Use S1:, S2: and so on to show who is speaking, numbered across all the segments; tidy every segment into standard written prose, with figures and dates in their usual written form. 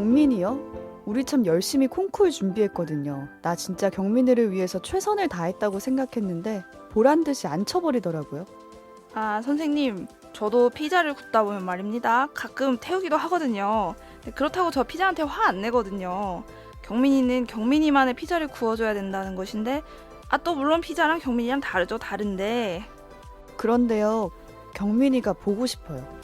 S1: 경민이요? 우리 참 열심히 콩쿠르 준비했거든요. 나 진짜 경민이를 위해서 최선을 다했다고 생각했는데 보란 듯이 안 쳐버리더라고요.
S2: 아, 선생님, 저도 피자를 굽다 보면 말입니다. 가끔 태우기도 하거든요. 그렇다고 저 피자한테 화 안 내거든요. 경민이는 경민이만의 피자를 구워줘야 된다는 것인데, 또 물론 피자랑 경민이랑 다르죠. 다른데.
S1: 그런데요, 경민이가 보고 싶어요.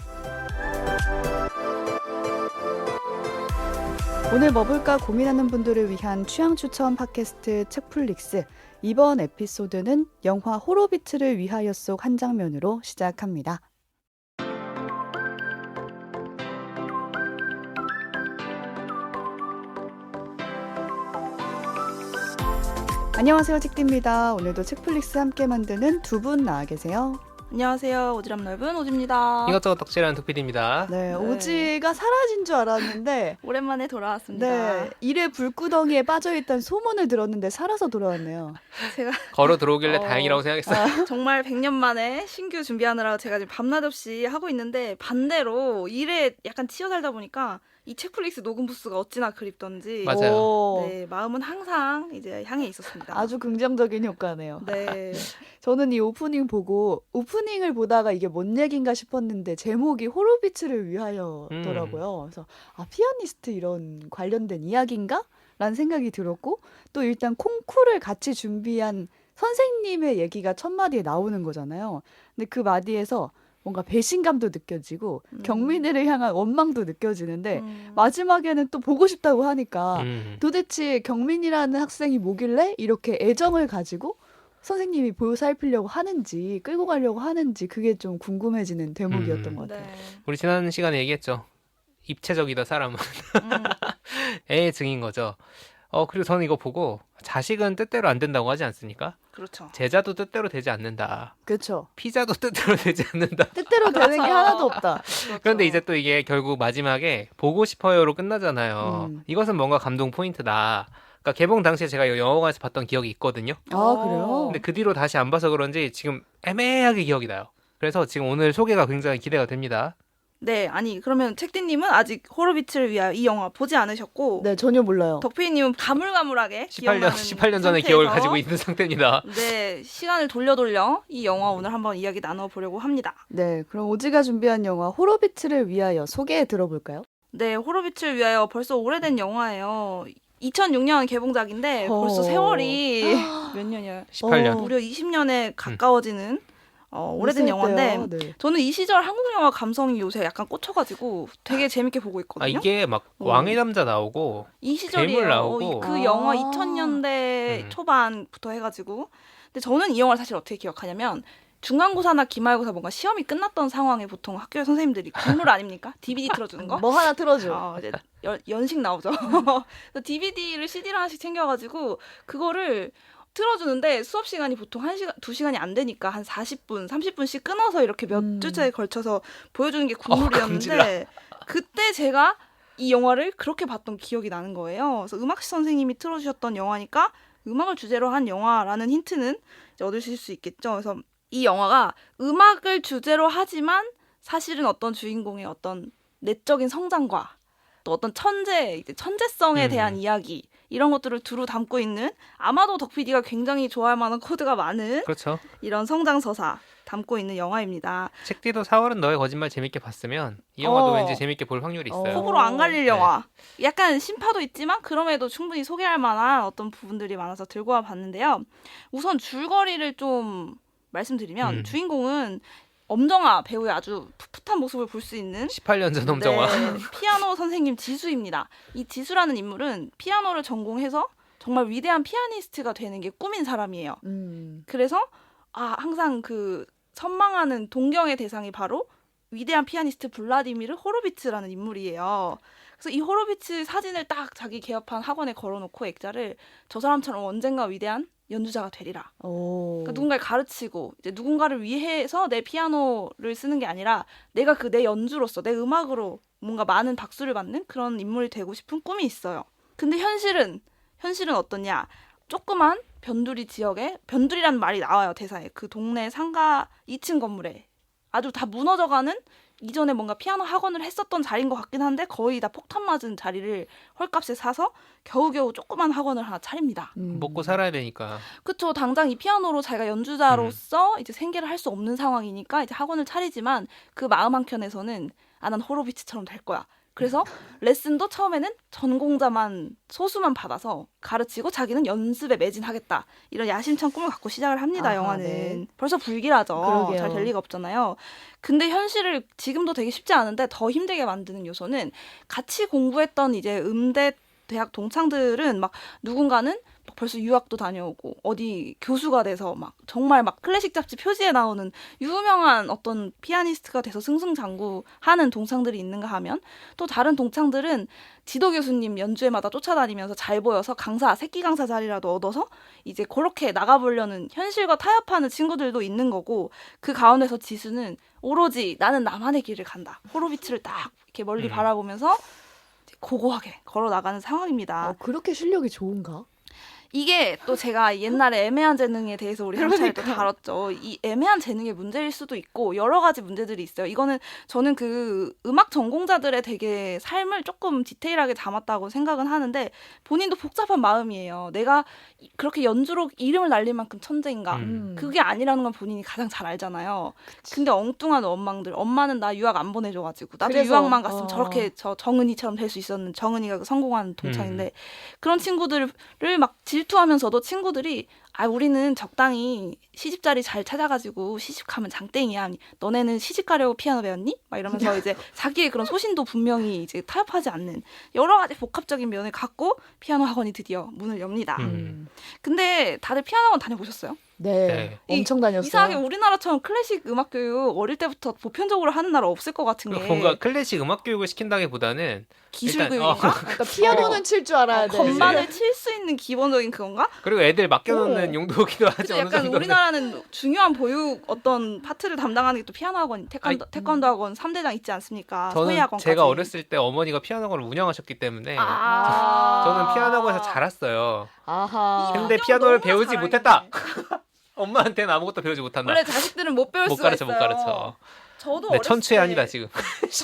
S1: 오늘 뭐 볼까 고민하는 분들을 위한 취향 추천 팟캐스트 책플릭스. 이번 에피소드는 영화 호로비트를 위하여 속 한 장면으로 시작합니다. 안녕하세요, 책디입니다. 오늘도 책플릭스 함께 만드는 두 분 나와 계세요.
S2: 안녕하세요. 오지랖 넓은 오지입니다.
S3: 이것저것 덕질하는 덕PD입니다.
S1: 네, 오지가 사라진 줄 알았는데
S2: 오랜만에 돌아왔습니다.
S1: 네, 일의 불구덩이에 빠져있던 소문을 들었는데 살아서 돌아왔네요.
S2: 제가
S3: 걸어 들어오길래 다행이라고 생각했어요.
S2: 정말 100년 만에 신규 준비하느라 제가 지금 밤낮 없이 하고 있는데, 반대로 일에 약간 치여 살다 보니까 이 책플릭스 녹음 부스가 어찌나 그립던지
S3: 맞아요.
S1: 오,
S2: 네, 마음은 항상 이제 향해 있었습니다.
S1: 아주 긍정적인 효과네요.
S2: 네.
S1: 저는 이 오프닝 보고 오프닝을 보다가 이게 뭔 얘긴가 싶었는데 제목이 호로비츠를 위하여더라고요. 그래서 피아니스트 이런 관련된 이야기인가? 라는 생각이 들었고, 또 일단 콩쿠르를 같이 준비한 선생님의 얘기가 첫 마디에 나오는 거잖아요. 근데 그 마디에서 뭔가 배신감도 느껴지고 경민이를 향한 원망도 느껴지는데 마지막에는 또 보고 싶다고 하니까 도대체 경민이라는 학생이 뭐길래 이렇게 애정을 가지고 선생님이 보살피려고 하는지 끌고 가려고 하는지 그게 좀 궁금해지는 대목이었던 것 같아요.
S2: 네.
S3: 우리 지난 시간에 얘기했죠. 입체적이다 사람은. 애의 증인 거죠. 그리고 저는 이거 보고 자식은 뜻대로 안 된다고 하지 않습니까?
S2: 그렇죠.
S3: 제자도 뜻대로 되지 않는다.
S1: 그렇죠.
S3: 피자도 뜻대로 되지 않는다.
S1: 뜻대로 되는 게 하나도 없다.
S2: 그렇죠.
S3: 그런데 이제 또 이게 결국 마지막에 보고 싶어요로 끝나잖아요. 이것은 뭔가 감동 포인트다. 그러니까 개봉 당시에 제가 영화관에서 봤던 기억이 있거든요.
S1: 아, 그래요?
S3: 근데 그 뒤로 다시 안 봐서 그런지 지금 애매하게 기억이 나요. 그래서 지금 오늘 소개가 굉장히 기대가 됩니다.
S2: 네, 아니 그러면 책디님은 아직 호로비츠를 위하여 이 영화 보지 않으셨고,
S1: 네, 전혀 몰라요.
S2: 덕피디님은 가물가물하게 기억나는
S3: 18년 전의 기억을
S2: 상태에서
S3: 가지고 있는 상태입니다.
S2: 네, 시간을 돌려 이 영화 오늘 한번 이야기 나눠보려고 합니다.
S1: 네, 그럼 오지가 준비한 영화 호로비츠를 위하여 소개 들어볼까요?
S2: 네, 호로비츠를 위하여 벌써 오래된 영화예요. 2006년 개봉작인데 벌써
S1: 어.
S2: 세월이 몇 년이야?
S3: 18년.
S2: 무려 20년에 가까워지는 오래된
S1: 있을
S2: 영화인데,
S1: 때요. 네.
S2: 저는 이 시절 한국 영화 감성이 요새 약간 꽂혀가지고 되게 재밌게 보고 있거든요.
S3: 이게 막 왕의 남자 나오고
S2: 이 시절이에요.
S3: 괴물 나오고.
S2: 그 영화 2000년대 초반부터 해가지고. 근데 저는 이 영화를 사실 어떻게 기억하냐면, 중간고사나 기말고사 뭔가 시험이 끝났던 상황에 보통 학교의 선생님들이 국룰 아닙니까? DVD 틀어주는 거?
S1: 뭐 하나 틀어줘.
S2: 이제 연식 나오죠. 그래서 DVD를 CD를 하나씩 챙겨가지고 그거를 틀어주는데, 수업 시간이 보통 1시간, 2시간이 안 되니까 한 40분, 30분씩 끊어서 이렇게 몇 주째에 걸쳐서 보여주는 게 국룰이었는데, 그때 제가 이 영화를 그렇게 봤던 기억이 나는 거예요. 그래서 음악시 선생님이 틀어주셨던 영화니까 음악을 주제로 한 영화라는 힌트는 이제 얻으실 수 있겠죠. 그래서 이 영화가 음악을 주제로 하지만 사실은 어떤 주인공의 어떤 내적인 성장과 또 어떤 천재성에 대한 이야기, 이런 것들을 두루 담고 있는, 아마도 덕PD가 굉장히 좋아할 만한 코드가 많은
S3: 그렇죠.
S2: 이런 성장서사 담고 있는 영화입니다.
S3: 책디도 4월은 너의 거짓말 재밌게 봤으면 이 영화도 왠지 재밌게 볼 확률이 있어요.
S2: 호불호 안 갈릴 영화. 약간 심파도 있지만 그럼에도 충분히 소개할 만한 어떤 부분들이 많아서 들고 와봤는데요. 우선 줄거리를 좀 말씀드리면, 주인공은 엄정화 배우의 아주 풋풋한 모습을 볼 수 있는
S3: 18년 전 엄정화.
S2: 네, 피아노 선생님 지수입니다. 이 지수라는 인물은 피아노를 전공해서 정말 위대한 피아니스트가 되는 게 꿈인 사람이에요. 그래서 항상 그 선망하는 동경의 대상이 바로 위대한 피아니스트 블라디미르 호로비츠라는 인물이에요. 그래서 이 호로비츠 사진을 딱 자기 개업한 학원에 걸어놓고 액자를, 저 사람처럼 언젠가 위대한 연주자가 되리라. 그러니까 누군가를 가르치고 이제 누군가를 위해서 내 피아노를 쓰는 게 아니라 내가 내 연주로서, 내 음악으로 뭔가 많은 박수를 받는 그런 인물이 되고 싶은 꿈이 있어요. 근데 현실은 어떠냐? 조그만 변두리 지역에, 변두리라는 말이 나와요, 대사에. 그 동네 상가 2층 건물에 아주 다 무너져가는 이전에 뭔가 피아노 학원을 했었던 자리인 것 같긴 한데 거의 다 폭탄 맞은 자리를 헐값에 사서 겨우겨우 조그만 학원을 하나 차립니다.
S3: 먹고 살아야 되니까.
S2: 그쵸. 당장 이 피아노로 자기가 연주자로서 이제 생계를 할 수 없는 상황이니까 이제 학원을 차리지만 그 마음 한켠에서는 난 호로비츠처럼 될 거야. 그래서 레슨도 처음에는 전공자만 소수만 받아서 가르치고 자기는 연습에 매진하겠다. 이런 야심찬 꿈을 갖고 시작을 합니다.
S1: 아하,
S2: 영화는.
S1: 네.
S2: 벌써 불길하죠.
S1: 그러게요.
S2: 잘 될 리가 없잖아요. 근데 현실을 지금도 되게 쉽지 않은데 더 힘들게 만드는 요소는 같이 공부했던 이제 음대 대학 동창들은 막 누군가는 막 벌써 유학도 다녀오고 어디 교수가 돼서 막 정말 막 클래식 잡지 표지에 나오는 유명한 어떤 피아니스트가 돼서 승승장구하는 동창들이 있는가 하면 또 다른 동창들은 지도 교수님 연주회마다 쫓아다니면서 잘 보여서 강사, 새끼 강사 자리라도 얻어서 이제 그렇게 나가보려는 현실과 타협하는 친구들도 있는 거고 그 가운데서 지수는 오로지 나는 나만의 길을 간다. 호로비츠를 딱 이렇게 멀리 바라보면서 이제 고고하게 걸어 나가는 상황입니다.
S1: 그렇게 실력이 좋은가?
S2: 이게 또 제가 옛날에 애매한 재능에 대해서 우리 한차례 또
S1: 그러니까.
S2: 다뤘죠. 이 애매한 재능의 문제일 수도 있고 여러 가지 문제들이 있어요. 이거는 저는 그 음악 전공자들의 되게 삶을 조금 디테일하게 담았다고 생각은 하는데 본인도 복잡한 마음이에요. 내가 그렇게 연주로 이름을 날릴 만큼 천재인가? 그게 아니라는 건 본인이 가장 잘 알잖아요. 근데 엉뚱한 원망들. 엄마는 나 유학 안 보내줘가지고 나도
S1: 그래서,
S2: 유학만 갔으면 저렇게 저 정은이처럼 될 수 있었는 정은이가 그 성공한 동창인데 그런 친구들을 막 질투하면서도 친구들이 우리는 적당히 시집자리 잘 찾아가지고 시집가면 장땡이야. 너네는 시집 가려고 피아노 배웠니? 막 이러면서 이제 자기의 그런 소신도 분명히 이제 타협하지 않는 여러 가지 복합적인 면을 갖고 피아노 학원이 드디어 문을 엽니다. 근데 다들 피아노 학원 다녀보셨어요?
S1: 네. 엄청 다녔어요.
S2: 이상하게 우리나라처럼 클래식 음악 교육 어릴 때부터 보편적으로 하는 나라 없을 것 같은 게
S3: 뭔가 클래식 음악 교육을 시킨다기보다는
S2: 기술
S3: 일단,
S2: 교육인가?
S1: 그러니까 피아노는 칠 줄 알아야 돼.
S2: 건반을 칠 수 있는 기본적인 그건가?
S3: 그리고 애들 맡겨놓는 용도기도 하지
S2: 그치,
S3: 어느
S2: 약간
S3: 정도는.
S2: 우리나라는 중요한 보육 어떤 파트를 담당하는 게 또 피아노 학원, 태권도 학원 3대장 있지 않습니까?
S3: 저는
S2: 소위 학원까지.
S3: 제가 어렸을 때 어머니가 피아노 학원을 운영하셨기 때문에 저는 피아노 학원에서 자랐어요.
S1: 아하.
S3: 근데
S2: 환경
S3: 피아노를
S2: 너무
S3: 배우지
S2: 잘
S3: 못했다. 엄마한테는 아무것도 배우지 못한다.
S2: 원래 자식들은 못 배울
S3: 못
S2: 수가
S3: 가르쳐
S2: 있어요.
S3: 못 가르쳐.
S2: 저도
S3: 네,
S2: 어렸을
S3: 천추의
S2: 때
S3: 아니다 지금.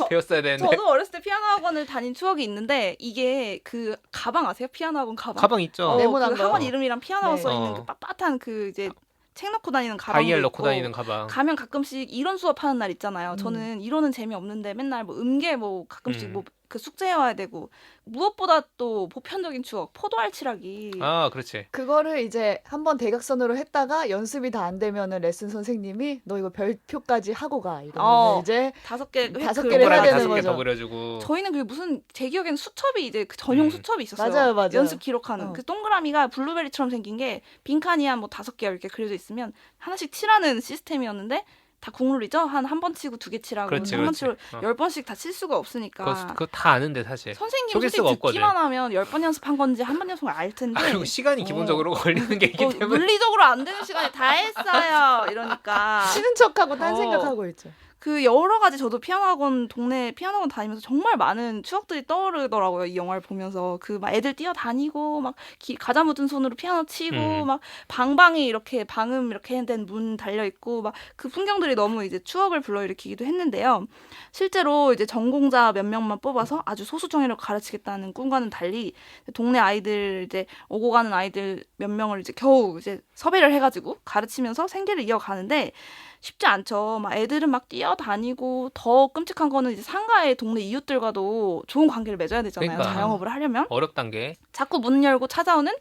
S3: 배웠어야 되는데.
S2: 저도 어렸을 때 피아노 학원을 다닌 추억이 있는데 이게 그 가방 아세요? 피아노 학원 가방.
S3: 가방 있죠.
S1: 네모난
S2: 그
S1: 거.
S2: 학원 이름이랑 피아노 학원
S1: 네.
S2: 써 있는 그 빳빳한 그 이제 책 넣고 다니는 가방도
S3: 다이얼
S2: 있고
S3: 넣고 다니는 가방.
S2: 가면 가끔씩 이론 수업하는 날 있잖아요. 저는 이론은 재미없는데 맨날 뭐 음계 뭐 가끔씩 뭐 그 숙제해와야 되고 무엇보다 또 보편적인 추억 포도알치라기.
S3: 아, 그렇지.
S1: 그거를 이제 한번 대각선으로 했다가 연습이 다 안 되면은 레슨 선생님이 너 이거 별표까지 하고 가 이러면 이제
S2: 5개
S1: 다섯 개를 해야
S3: 동그라미
S1: 되는
S3: 5개
S1: 거죠.
S3: 더 그려주고.
S2: 저희는 그게 무슨 제 기억에는 수첩이 이제 그 전용 수첩이 있었어요.
S1: 맞아요, 맞아요.
S2: 연습 기록하는
S1: 어.
S2: 그 동그라미가 블루베리처럼 생긴 게 빈칸이 한 뭐 5개 이렇게 그려져 있으면 하나씩 칠하는 시스템이었는데 다 국룰이죠. 한 번 치고 2개 칠하고
S3: 그렇지,
S2: 한 번
S3: 그렇지.
S2: 치고 10번씩 다 칠 수가 없으니까.
S3: 그거 다 아는데 사실.
S2: 선생님
S3: 속일
S2: 솔직히
S3: 수가 없거든.
S2: 듣기만 하면 10번 연습한 건지 한 번 연습을 알 텐데.
S3: 그리고 시간이 기본적으로 걸리는 게 있기 때문에.
S2: 물리적으로 안 되는 시간에 다 했어요. 이러니까.
S1: 치는 척하고 딴
S2: 어.
S1: 생각하고 있죠.
S2: 그 여러 가지 저도 피아노 학원 동네 피아노 학원 다니면서 정말 많은 추억들이 떠오르더라고요. 이 영화를 보면서 그 막 애들 뛰어다니고 막 가자 묻은 손으로 피아노 치고 막 방방이 이렇게 방음 이렇게 된 문 달려 있고 막 그 풍경들이 너무 이제 추억을 불러일으키기도 했는데요. 실제로 이제 전공자 몇 명만 뽑아서 아주 소수 정예를 가르치겠다는 꿈과는 달리 동네 아이들 이제 오고 가는 아이들 몇 명을 이제 겨우 이제 섭외를 해가지고 가르치면서 생계를 이어가는데. 쉽지 않죠. 막 애들은 막 뛰어다니고 더 끔찍한 거는 이제 상가의 동네 이웃들과도 좋은 관계를 맺어야 되잖아요.
S3: 그러니까.
S2: 자영업을 하려면.
S3: 어렵단 게.
S2: 자꾸 문 열고 찾아오는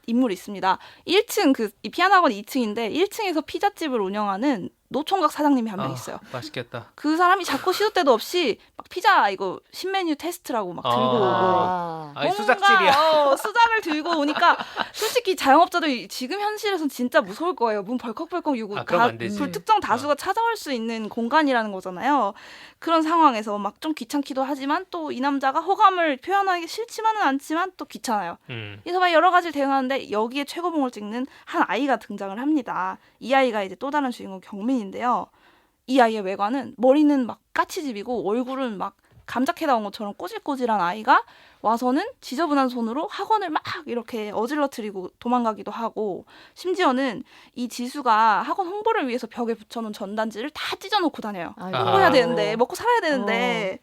S2: 인물이 있습니다. 1층 이 피아노 학원 2층인데 1층에서 피자집을 운영하는 노총각 사장님이 한 명 있어요.
S3: 맛있겠다.
S2: 그 사람이 자꾸 시도 때도 없이 막 피자 이거 신메뉴 테스트라고 막 들고 오고
S3: 아니, 수작질이야.
S2: 수작을 들고 오니까 솔직히 자영업자들 지금 현실에선 진짜 무서울 거예요. 문 벌컥벌컥 유고
S3: 그러면 안 되지.
S2: 불특정 다수가 찾아올 수 있는 공간이라는 거잖아요. 그런 상황에서 막 좀 귀찮기도 하지만 또 이 남자가 호감을 표현하기 싫지만은 않지만 또 귀찮아요. 그래서 막 여러 가지를 대응하는데 여기에 최고봉을 찍는 한 아이가 등장을 합니다. 이 아이가 이제 또 다른 주인공 경민인데요. 이 아이의 외관은 머리는 막 까치집이고 얼굴은 막 감자 캐다 온 것처럼 꼬질꼬질한 아이가 와서는 지저분한 손으로 학원을 막 이렇게 어질러뜨리고 도망가기도 하고 심지어는 이 지수가 학원 홍보를 위해서 벽에 붙여놓은 전단지를 다 찢어놓고 다녀요.
S1: 아이고.
S2: 홍보해야 되는데 먹고 살아야 되는데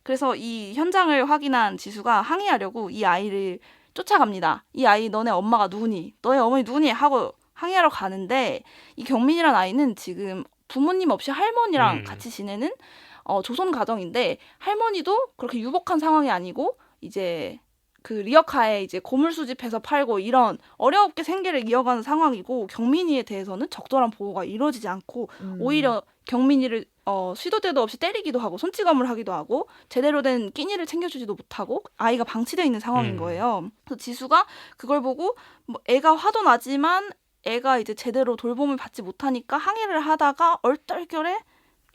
S2: 그래서 이 현장을 확인한 지수가 항의하려고 이 아이를 쫓아갑니다. 이 아이 너네 엄마가 누구니? 너의 어머니 누구니? 하고 항의하러 가는데 이 경민이란 아이는 지금 부모님 없이 할머니랑 같이 지내는 조선 가정인데 할머니도 그렇게 유복한 상황이 아니고 이제 그 리어카에 이제 고물 수집해서 팔고 이런 어렵게 생계를 이어가는 상황이고 경민이에 대해서는 적절한 보호가 이루어지지 않고 오히려 경민이를 시도 때도 없이 때리기도 하고 손찌검을 하기도 하고 제대로 된 끼니를 챙겨주지도 못하고 아이가 방치되어 있는 상황인 거예요. 그래서 지수가 그걸 보고 뭐 애가 화도 나지만 애가 이제 제대로 돌봄을 받지 못하니까 항의를 하다가 얼떨결에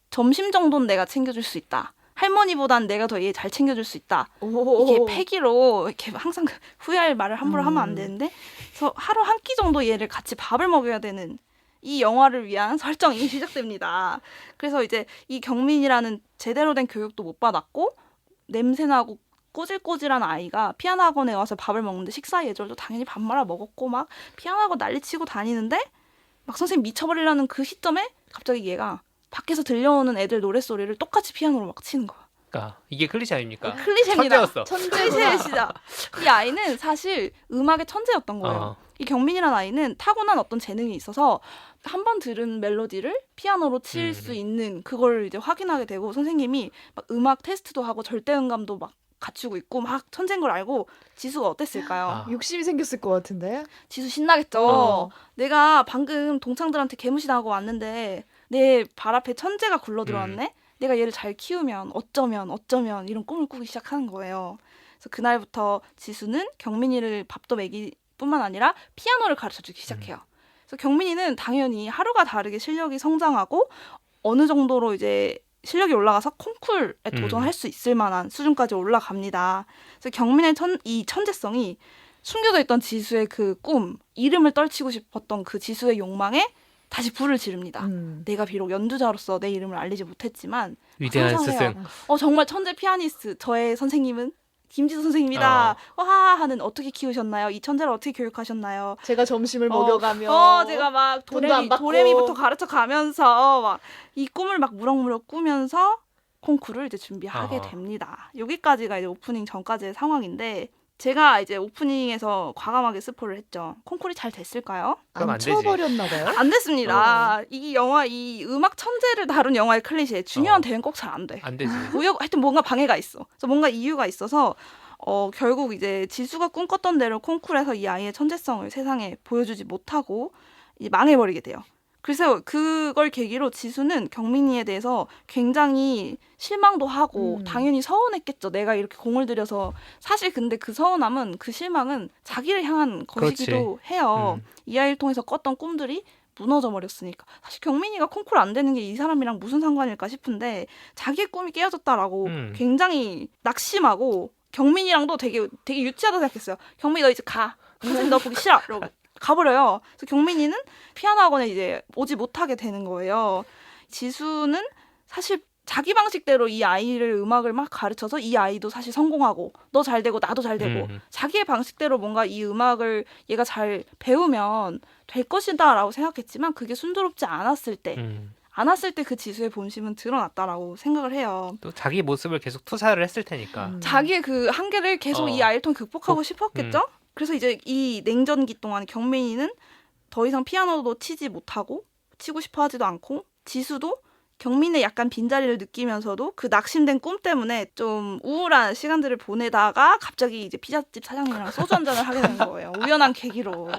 S2: 점심 정도는 내가 챙겨줄 수 있다. 할머니보단 내가 더 얘 잘 챙겨줄 수 있다. 이게 패기로 이렇게 항상 후회할 말을 함부로 하면 안 되는데 그래서 하루 한 끼 정도 얘를 같이 밥을 먹여야 되는 이 영화를 위한 설정이 시작됩니다. 그래서 이제 이 경민이라는 제대로 된 교육도 못 받았고 냄새나고 꼬질꼬질한 아이가 피아노 학원에 와서 밥을 먹는데 식사 예절도 당연히 밥 말아 먹었고 막 피아노 학원 난리치고 다니는데 막 선생님 미쳐버리려는 그 시점에 갑자기 얘가 밖에서 들려오는 애들 노랫소리를 똑같이 피아노로 막 치는 거야.
S3: 그러니까 이게 클리셰 아닙니까?
S2: 클리셰입니다.
S3: 천재였어.
S2: 클리셰의 시작. 이 아이는 사실 음악의 천재였던 거예요. 이 경민이라는 아이는 타고난 어떤 재능이 있어서 한 번 들은 멜로디를 피아노로 칠 수 있는 그걸 이제 확인하게 되고 선생님이 막 음악 테스트도 하고 절대음감도 막 갖추고 있고 막 천재인 걸 알고 지수가 어땠을까요?
S1: 욕심이 생겼을 것 같은데.
S2: 지수 신나겠죠. 내가 방금 동창들한테 개무시당하고 왔는데 내 발 앞에 천재가 굴러 들어왔네. 내가 얘를 잘 키우면 어쩌면 이런 꿈을 꾸기 시작하는 거예요. 그래서 그날부터 지수는 경민이를 밥도 먹일 뿐만 아니라 피아노를 가르쳐주기 시작해요. 그래서 경민이는 당연히 하루가 다르게 실력이 성장하고 어느 정도로 이제 실력이 올라가서 콩쿨에 도전할 수 있을 만한 수준까지 올라갑니다. 그래서 경민의 이 천재성이 숨겨져 있던 지수의 그 꿈, 이름을 떨치고 싶었던 그 지수의 욕망에 다시 불을 지릅니다. 내가 비록 연주자로서 내 이름을 알리지 못했지만
S3: 위대한
S2: 상상해요.
S3: 스승.
S2: 정말 천재 피아니스트. 저의 선생님은 김지수 선생님이다. 와 하는 어떻게 키우셨나요? 이 천재를 어떻게 교육하셨나요?
S1: 제가 점심을 먹여가며
S2: 제가 막
S1: 돈도 안 받고.
S2: 도레미부터 가르쳐 가면서 막 이 꿈을 막 무럭무럭 꾸면서 콩쿠르를 이제 준비하게 됩니다. 여기까지가 이제 오프닝 전까지의 상황인데 제가 이제 오프닝에서 과감하게 스포를 했죠. 콩쿠르이 잘 됐을까요?
S3: 그럼
S1: 안
S3: 안 되지.
S1: 쳐버렸나 봐요.
S2: 안 됐습니다. 이 영화, 이 음악 천재를 다룬 영화의 클리셰 중요한 대회는 꼭 잘 안 돼.
S3: 안 되지.
S2: 하여튼 뭔가 방해가 있어. 그래서 뭔가 이유가 있어서 결국 이제 지수가 꿈꿨던 대로 콩쿠르에서 이 아이의 천재성을 세상에 보여주지 못하고 이제 망해버리게 돼요. 그래서 그걸 계기로 지수는 경민이에 대해서 굉장히 실망도 하고 당연히 서운했겠죠. 내가 이렇게 공을 들여서 사실 근데 그 서운함은 그 실망은 자기를 향한 것이기도 해요. 이 아이를 통해서 꿨던 꿈들이 무너져 버렸으니까. 사실 경민이가 콩쿠르 안 되는 게 이 사람이랑 무슨 상관일까 싶은데 자기의 꿈이 깨어졌다라고 굉장히 낙심하고 경민이랑도 되게 유치하다 생각했어요. 경민이 너 이제 가. 선생님 너 보기 싫어. 이러고 가버려요. 그래서 경민이는 피아노 학원에 이제 오지 못하게 되는 거예요. 지수는 사실 자기 방식대로 이 아이를 음악을 막 가르쳐서 이 아이도 사실 성공하고 너 잘 되고 나도 잘 되고 자기의 방식대로 뭔가 이 음악을 얘가 잘 배우면 될 것이다라고 생각했지만 그게 순조롭지 않았을 때 그 지수의 본심은 드러났다라고 생각을 해요.
S3: 또 자기 모습을 계속 투사를 했을 테니까.
S2: 자기의 그 한계를 계속 이 아이를 통해 극복하고 싶었겠죠? 그래서 이제 이 냉전기 동안 경민이는 더 이상 피아노도 치지 못하고 치고 싶어 하지도 않고 지수도 경민의 약간 빈자리를 느끼면서도 그 낙심된 꿈 때문에 좀 우울한 시간들을 보내다가 갑자기 이제 피자집 사장님이랑 소주 한잔을 하게 되는 거예요. 우연한 계기로.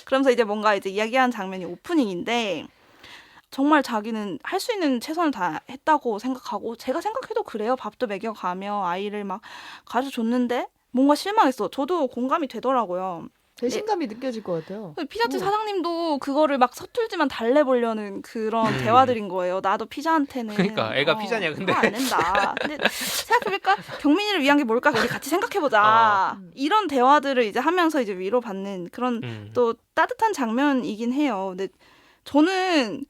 S2: 그러면서 이제 뭔가 이제 이야기하는 장면이 오프닝인데 정말 자기는 할 수 있는 최선을 다 했다고 생각하고 제가 생각해도 그래요. 밥도 먹여가며 아이를 막 가르쳐줬는데 뭔가 실망했어. 저도 공감이 되더라고요.
S1: 배신감이 느껴질 것 같아요.
S2: 피자집 사장님도 그거를 막 서툴지만 달래보려는 그런 대화들인 거예요. 나도 피자한테는
S3: 그러니까 애가 피자냐 근데.
S2: 안 된다. 근데 생각해볼까? 경민이를 위한 게 뭘까? 우리 같이 생각해보자. 이런 대화들을 이제 하면서 이제 위로받는 그런 또 따뜻한 장면이긴 해요. 근데 저는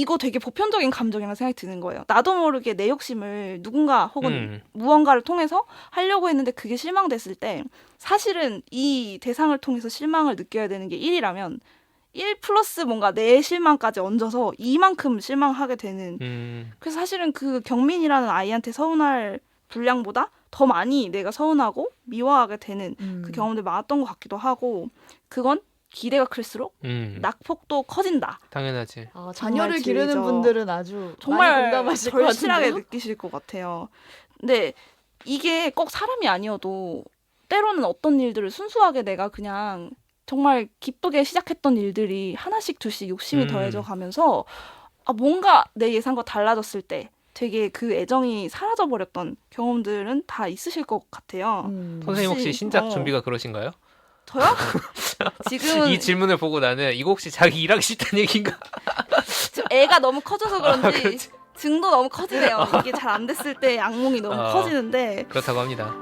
S2: 이거 되게 보편적인 감정이라는 생각이 드는 거예요. 나도 모르게 내 욕심을 누군가 혹은 무언가를 통해서 하려고 했는데 그게 실망됐을 때 사실은 이 대상을 통해서 실망을 느껴야 되는 게 1이라면 1 플러스 뭔가 내 실망까지 얹어서 2만큼 실망하게 되는 그래서 사실은 그 경민이라는 아이한테 서운할 분량보다 더 많이 내가 서운하고 미워하게 되는 그 경험들이 많았던 것 같기도 하고 그건 기대가 클수록 낙폭도 커진다.
S3: 당연하지.
S1: 자녀를
S2: 정말
S1: 기르는
S2: 진리죠.
S1: 분들은 아주
S2: 정말
S1: 많이 공감하실 것
S2: 절실하게
S1: 같은데요.
S2: 느끼실 것 같아요. 근데 이게 꼭 사람이 아니어도 때로는 어떤 일들을 순수하게 내가 그냥 정말 기쁘게 시작했던 일들이 하나씩 둘씩 욕심이 더해져 가면서 뭔가 내 예상과 달라졌을 때 되게 그 애정이 사라져버렸던 경험들은 다 있으실 것 같아요.
S3: 선생님 혹시 신작
S2: 어.
S3: 준비가 그러신가요?
S2: 저요? 지금은
S3: 이 질문을 보고 나는 이거 혹시 자기 일하기 싫다는 얘기인가?
S2: 지금 애가 너무 커져서 그런지
S3: 그렇지.
S2: 증도 너무 커지네요. 이게 잘 안 됐을 때 악몽이 너무 커지는데
S3: 그렇다고 합니다.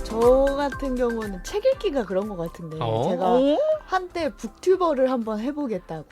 S1: 저 같은 경우는 책 읽기가 그런 것 같은데 제가
S2: 어?
S1: 한때 북튜버를 한번 해보겠다고.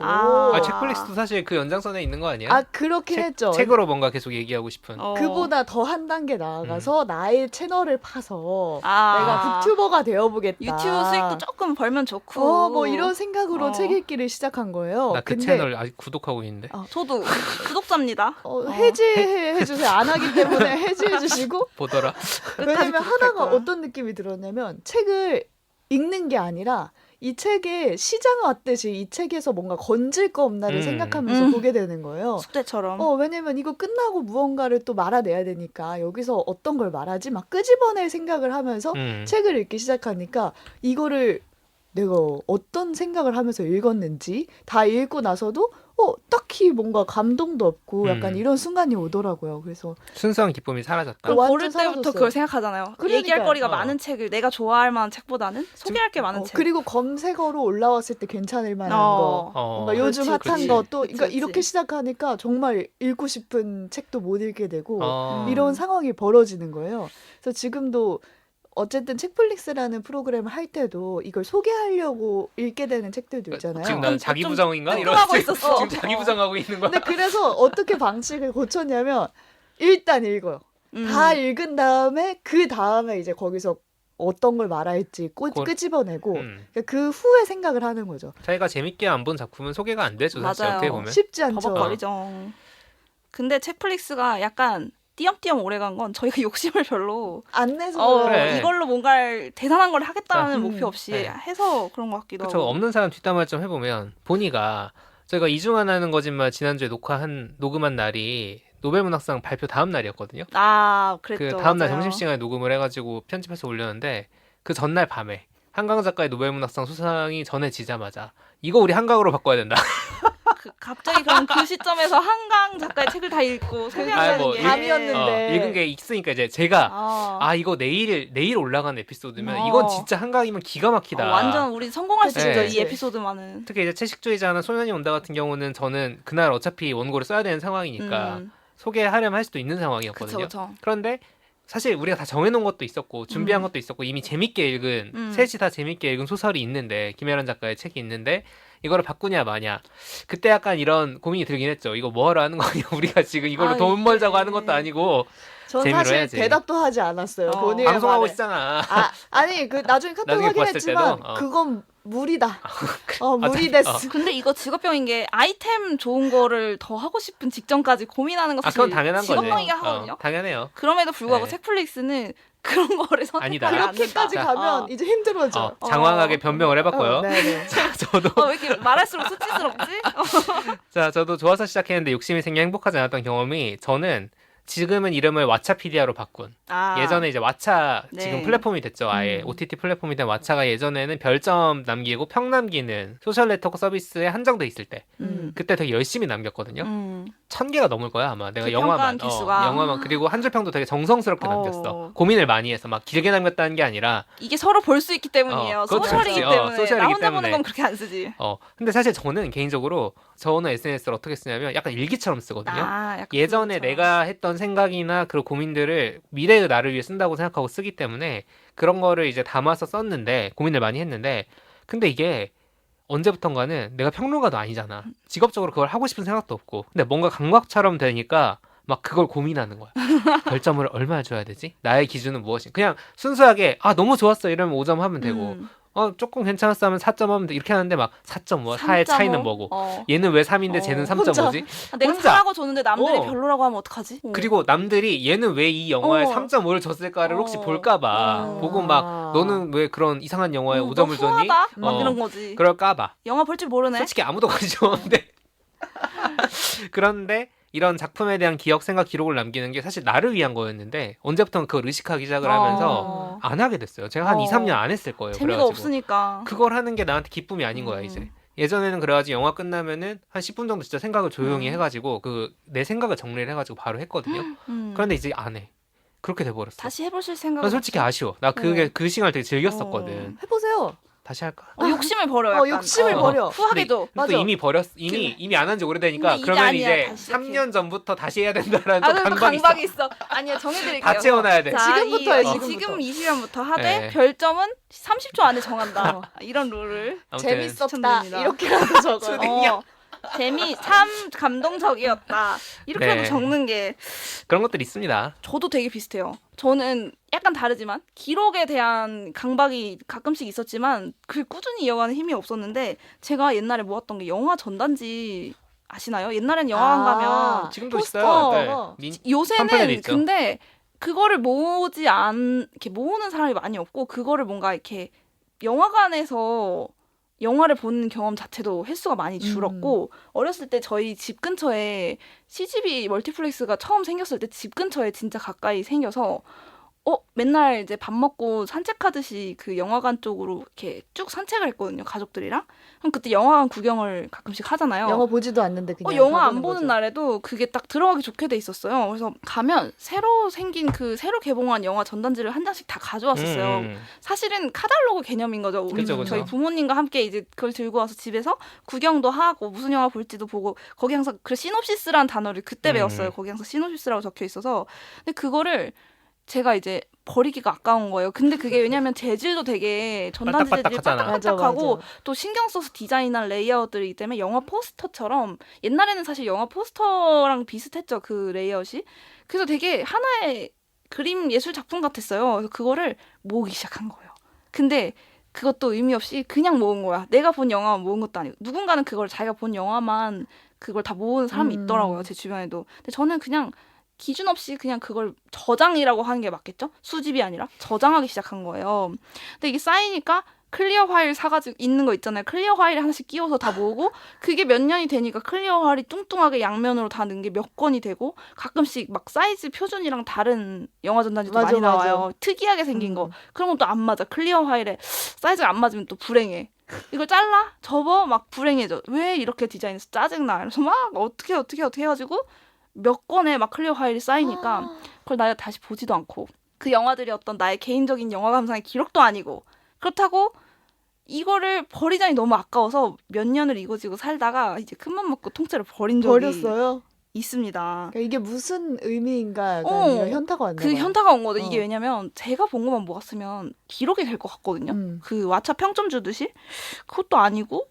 S3: 책플릭스도 사실 그 연장선에 있는 거 아니에요?
S1: 그렇긴 했죠.
S3: 책으로 뭔가 계속 얘기하고 싶은.
S1: 그보다 더 한 단계 나아가서 나의 채널을 파서 내가 북튜버가 되어보겠다.
S2: 유튜브 수익도 조금 벌면 좋고
S1: 뭐 이런 생각으로 책 읽기를 시작한 거예요.
S3: 나 그 채널 아직 구독하고 있는데.
S2: 저도 구독자입니다.
S1: 해주세요. 안 하기 때문에 해지해주시고.
S3: 보더라.
S1: 왜냐면 하나가 어떤 느낌이 들었냐면 책을 읽는 게 아니라 이 책에 시장 왔듯이 이 책에서 뭔가 건질 거 없나를 생각하면서 보게 되는 거예요.
S2: 숙제처럼.
S1: 왜냐면 이거 끝나고 무언가를 또 말아내야 되니까 여기서 어떤 걸 말하지? 막 끄집어낼 생각을 하면서 책을 읽기 시작하니까 이거를 내가 어떤 생각을 하면서 읽었는지 다 읽고 나서도 딱히 뭔가 감동도 없고 약간 이런 순간이 오더라고요. 그래서
S3: 순수한 기쁨이 사라졌다.
S2: 그럼
S1: 완전
S2: 고를 때부터
S1: 사라졌어요.
S2: 그걸 생각하잖아요.
S1: 그러니까요.
S2: 얘기할 거리가 많은 책을 내가 좋아할 만한 책보다는 소개할 게 많은 책.
S1: 그리고 검색어로 올라왔을 때 괜찮을 만한 거. 뭔가 요즘
S2: 그렇지,
S1: 핫한
S2: 그렇지.
S1: 거 또 그러니까
S2: 그렇지.
S1: 이렇게 시작하니까 정말 읽고 싶은 책도 못 읽게 되고
S3: 이런
S1: 이런 상황이 벌어지는 거예요. 그래서 지금도 어쨌든 책플릭스라는 프로그램을 할 때도 이걸 소개하려고 읽게 되는 책들도 있잖아요.
S3: 지금 나는 자기
S2: 좀
S3: 부정인가?
S2: 뜨끔하고
S3: 이런
S2: 있었어.
S3: 지금 자기 부정하고 있는 거야.
S1: 근데 그래서 어떻게 방식을 고쳤냐면 일단 읽어요. 다 읽은 다음에 그 다음에 이제 거기서 어떤 걸 말할지 끄집어내고 그러니까 그 후에 생각을 하는 거죠.
S3: 자기가 재밌게 안 본 작품은 소개가 안 되죠. 사실
S2: 맞아요.
S3: 어떻게 보면.
S1: 쉽지 않죠.
S2: 버벅거리죠. 근데 책플릭스가 약간 띄엄띄엄 오래간 건 저희가 욕심을 별로
S1: 안 내서
S3: 그래.
S2: 이걸로 뭔가 대단한 걸 하겠다는
S1: 음.
S2: 목표 없이
S3: 네.
S2: 해서 그런 것 같기도
S3: 그쵸.
S2: 하고.
S3: 없는 사람 뒷담화를 좀 해보면 보니가 저희가 이중한 하는 거짓말 지난주에 녹음한 날이 노벨문학상 발표 다음 날이었거든요.
S2: 그랬죠.
S3: 그 다음 날
S2: 맞아요.
S3: 점심시간에 녹음을 해가지고 편집해서 올렸는데 그 전날 밤에 한강 작가의 노벨문학상 수상이 전해지자마자 이거 우리 한강으로 바꿔야 된다.
S2: 갑자기 그럼 그 시점에서 한강 작가의 책을 다 읽고 소개하는 게
S1: 밤이었는데.
S3: 읽은 게 있으니까 이제 제가 이거 내일 올라가는 에피소드면 이건 진짜 한강이면 기가 막히다.
S2: 완전 우리 성공할 수 있죠.
S3: 네.
S2: 이 에피소드만은.
S3: 특히 이제 채식주의자나 소년이 온다 같은 경우는 저는 그날 어차피 원고를 써야 되는 상황이니까 소개하려면 할 수도 있는 상황이었거든요.
S2: 그쵸.
S3: 그런데 사실 우리가 다 정해놓은 것도 있었고 준비한 것도 있었고 이미 재밌게 읽은 셋이 다 재밌게 읽은 소설이 있는데 김혜란 작가의 책이 있는데 이거를 바꾸냐 마냐 그때 약간 이런 고민이 들긴 했죠. 이거 뭐하러 하는 거냐 우리가 지금 이걸로 돈 벌자고 하는 것도 아니고
S1: 전
S3: 재미로
S1: 사실
S3: 해야지.
S1: 대답도 하지 않았어요. 본인의
S3: 방송하고
S1: 말에.
S3: 있잖아.
S1: 아니 그 나중에 카톡
S3: 나중에 봤을
S1: 확인했지만
S3: 때도,
S1: 그건 무리다.
S3: 아,
S1: 무리됐어.
S2: 근데 이거 직업병인 게 아이템 좋은 거를 더 하고 싶은 직전까지 고민하는 거 사실
S3: 그건 당연한 거지.
S2: 직업병이긴 하거든요.
S3: 당연해요.
S2: 그럼에도 불구하고
S3: 네.
S2: 책플릭스는 그런 거를
S3: 아니다.
S2: 선택하지
S1: 그렇게까지
S2: 않는다.
S1: 가면 이제 힘들어져.
S3: 장황하게 변명을 해봤고요.
S1: 네네.
S3: 자, 저도
S2: 왜 이렇게 말할수록 수치스럽지?
S3: 저도 좋아서 시작했는데 욕심이 생겨 행복하지 않았던 경험이 저는 지금은 이름을 왓챠피디아로 바꾼 예전에 이제 왓챠
S2: 네.
S3: 지금 플랫폼이 됐죠. 아예 OTT 플랫폼이 된 왓챠가 예전에는 별점 남기고 평 남기는 소셜 네트워크 서비스에 한정돼 있을 때 그때 되게 열심히 남겼거든요. 1000개가 넘을 거야 아마 내가
S2: 그
S3: 영화만
S2: 평가한 기수가.
S3: 영화만 그리고 한 줄 평도 되게 정성스럽게 남겼어. 고민을 많이 해서 막 길게 남겼다는 게 아니라
S2: 이게 서로 볼 수 있기 때문이에요.
S3: 그것도
S2: 소셜이기
S3: 그렇지.
S2: 때문에.
S3: 소셜이기
S2: 나 혼자
S3: 때문에.
S2: 보는 건 그렇게 안 쓰지.
S3: 근데 사실 저는 개인적으로 저는 SNS를 어떻게 쓰냐면 약간 일기처럼 쓰거든요.
S2: 약간
S3: 예전에
S2: 그렇죠.
S3: 내가 했던 생각이나 그런 고민들을 미래의 나를 위해 쓴다고 생각하고 쓰기 때문에 그런 거를 이제 담아서 썼는데 고민을 많이 했는데 근데 이게 언제부턴가는 내가 평론가도 아니잖아. 직업적으로 그걸 하고 싶은 생각도 없고. 근데 뭔가 강박처럼 되니까 막 그걸 고민하는 거야. 별점을 얼마나 줘야 되지? 나의 기준은 무엇이? 그냥 순수하게 너무 좋았어 이러면 5점 하면 되고 조금 괜찮았어 하면 4점 하면 돼. 이렇게 하는데 막 4.5, 4의 차이는 뭐고 얘는 왜 3인데 쟤는 3.5지?
S2: 내가
S3: 혼자.
S2: 4라고 줬는데 남들이 별로라고 하면 어떡하지?
S3: 그리고 남들이 얘는 왜 이 영화에 3.5를 줬을까를 혹시 볼까봐 보고 막 너는 왜 그런 이상한 영화에 5점을 줬니?
S2: 막 이런 거지.
S3: 그럴까봐.
S2: 영화 볼 줄 모르네.
S3: 솔직히 아무도 관심 없는데 그런데 이런 작품에 대한 기억, 생각, 기록을 남기는 게 사실 나를 위한 거였는데 언제부턴가 그걸 의식하기 시작을 하면서 안 하게 됐어요. 제가 한 2, 3년 안 했을 거예요.
S2: 재미가
S3: 그래가지고.
S2: 없으니까.
S3: 그걸 하는 게 나한테 기쁨이 아닌 거야 이제. 예전에는 그래가지고 영화 끝나면은 한 10분 정도 진짜 생각을 조용히 해가지고 내 생각을 정리를 해가지고 바로 했거든요. 그런데 이제 안 해. 그렇게 돼버렸어.
S2: 다시 해보실 생각?
S3: 난 솔직히 아쉬워. 나 그 시간을 되게 즐겼었거든.
S1: 해보세요.
S3: 다시 할까?
S2: 욕심을 버려. 약간.
S1: 욕심을 버려.
S2: 후하게도.
S3: 또 이미 버렸. 이미 안 한 지 오래되니까
S2: 근데
S3: 그러면
S2: 아니야,
S3: 이제
S2: 다시 시작해.
S3: 3년 전부터 다시 해야 된다라는 또
S2: 또
S3: 강박이
S2: 강박이
S3: 있어.
S2: 있어. 아니요, 정해드릴게요.
S3: 다 채워놔야 돼.
S2: 자,
S1: 지금부터요,
S2: 지금부터. 지금 이 시간부터 하되
S3: 네.
S2: 별점은 30초 안에 정한다. 이런 룰을.
S3: 아무튼
S1: 재밌었다.
S2: 추천드립니다.
S1: 이렇게라도 적어요.
S2: 재미 참 감동적이었다. 이렇게라도
S3: 네.
S2: 적는 게
S3: 그런 것들이 있습니다.
S2: 저도 되게 비슷해요. 저는 약간 다르지만 기록에 대한 강박이 가끔씩 있었지만 그걸 꾸준히 이어가는 힘이 없었는데 제가 옛날에 모았던 게 영화 전단지 아시나요? 옛날엔 영화관 가면
S3: 지금도
S1: 포스터.
S3: 있어요. 네. 팜플렛
S2: 요새는
S3: 있죠.
S2: 근데 그거를 이렇게 모으는 사람이 많이 없고 그거를 뭔가 이렇게 영화관에서 영화를 보는 경험 자체도 횟수가 많이 줄었고 어렸을 때 저희 집 근처에 CGV 멀티플렉스가 처음 생겼을 때 집 근처에 진짜 가까이 생겨서 맨날 이제 밥 먹고 산책하듯이 그 영화관 쪽으로 이렇게 쭉 산책을 했거든요, 가족들이랑. 그럼 그때 영화관 구경을 가끔씩 하잖아요.
S1: 영화 보지도 않는데 그냥
S2: 영화 안
S1: 가보는
S2: 보는
S1: 거죠.
S2: 날에도 그게 딱 들어가기 좋게 돼 있었어요. 그래서 가면 새로 생긴 새로 개봉한 영화 전단지를 한 장씩 다 가져왔었어요. 사실은 카탈로그 개념인 거죠. 우리
S3: 그쵸, 그쵸.
S2: 저희 부모님과 함께 이제 그걸 들고 와서 집에서 구경도 하고 무슨 영화 볼지도 보고 거기 항상 그 시놉시스라는 단어를 그때 배웠어요. 거기 항상 시놉시스라고 적혀 있어서 근데 그거를 제가 이제 버리기가 아까운 거예요. 근데 그게 왜냐면 재질도 되게 전단지 재질이
S3: 바딱바딱하잖아.
S2: 바딱바딱하고
S1: 맞아.
S2: 또 신경 써서 디자인한 레이아웃들이기 때문에 영화 포스터처럼 옛날에는 사실 영화 포스터랑 비슷했죠. 그 레이아웃이. 그래서 되게 하나의 그림 예술 작품 같았어요. 그래서 그거를 모으기 시작한 거예요. 근데 그것도 의미 없이 그냥 모은 거야. 내가 본 영화만 모은 것도 아니고 누군가는 그걸 자기가 본 영화만 그걸 다 모으는 사람이 있더라고요. 제 주변에도. 근데 저는 그냥 기준 없이 그냥 그걸 저장이라고 하는 게 맞겠죠? 수집이 아니라 저장하기 시작한 거예요. 근데 이게 쌓이니까 클리어 파일 사가지고 있는 거 있잖아요. 클리어 파일에 하나씩 끼워서 다 모으고 그게 몇 년이 되니까 클리어 파일이 뚱뚱하게 양면으로 다 넣은 게 몇 권이 되고 가끔씩 막 사이즈 표준이랑 다른 영화 전단지도
S1: 맞아,
S2: 많이 나와요.
S1: 맞아.
S2: 특이하게 생긴 거. 그런 건 또 안 맞아. 클리어 파일에 사이즈가 안 맞으면 또 불행해. 이걸 잘라? 접어? 막 불행해져. 왜 이렇게 디자인해서 짜증나. 그래서 막 어떻게 해가지고 몇 권의 막 클리어 파일이 쌓이니까 그걸 나야 다시 보지도 않고 그 영화들이 어떤 나의 개인적인 영화 감상의 기록도 아니고 그렇다고 이거를 버리자니 너무 아까워서 몇 년을 이거지고 살다가 이제 큰맘 먹고 통째로 버린 적이
S1: 버렸어요.
S2: 있습니다.
S1: 그러니까 이게 무슨 의미인가 약간 이런 현타가 왔나
S2: 그
S1: 봐요.
S2: 현타가 온 거죠. 이게 왜냐면 제가 본 것만 모았으면 기록이 될 것 같거든요. 그 왓챠 평점 주듯이 그것도 아니고